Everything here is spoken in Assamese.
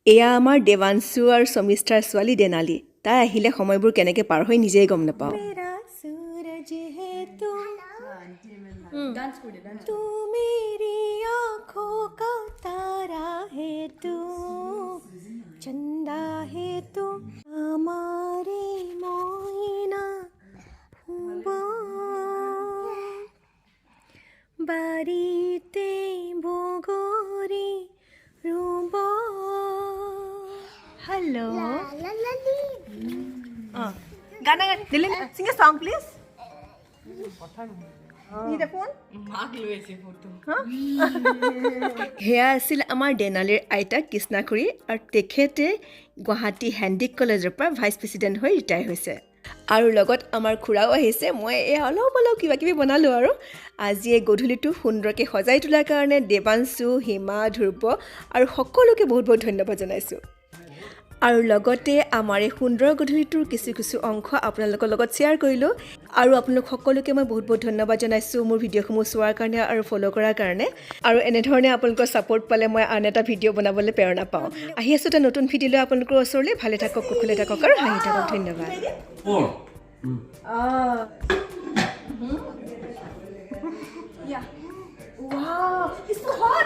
এয়া আমাৰ দেৱাংশু আৰু সমিষ্ঠাৰ ছোৱালী দেনালী তাই আহিলে সময়বোৰ কেনেকৈ পাৰ হৈ নিজেই গম নাপাওঁ तू मेरी आँखों का तारा है तू चंदा है तू हमारे मोइना बारीते भोगोरी रूबो हेलो गाना दिले सिंग अ सॉन्ग प्लीज সেয়া আছিল আমাৰ দেনালীৰ আইতা কৃষ্ণাখুৰী আৰু তেখেতে গুৱাহাটী হেণ্ডিক কলেজৰ পৰা ভাইচ প্ৰেছিডেণ্ট হৈ ৰিটায়াৰ হৈছে আৰু লগত আমাৰ খুৰাও আহিছে মই অলপ কিবা কিবি বনালোঁ আৰু আজি এই গধূলিটো সুন্দৰকৈ সজাই তোলাৰ কাৰণে দেৱাংশু হিমা ধ্ৰুৱ আৰু সকলোকে বহুত বহুত ধন্যবাদ জনাইছোঁ আৰু লগতে আমাৰ এই সুন্দৰ গধূলিটোৰ কিছু অংশ আপোনালোকৰ লগত শ্বেয়াৰ কৰিলোঁ আৰু আপোনালোক সকলোকে মই বহুত বহুত ধন্যবাদ জনাইছোঁ মোৰ ভিডিঅ'সমূহ চোৱাৰ কাৰণে আৰু ফ'ল' কৰাৰ কাৰণে আৰু এনেধৰণে আপোনালোকৰ ছাপোৰ্ট পালে মই আন এটা ভিডিঅ' বনাবলৈ প্ৰেৰণা পাওঁ আহি আছোঁ এটা নতুন ভিডিঅ' লৈ আপোনালোকৰ ওচৰলৈ ভালে থাকক কুশলে থাকক আৰু হাঁহি থাকক ধন্যবাদ Wow, it's so hot!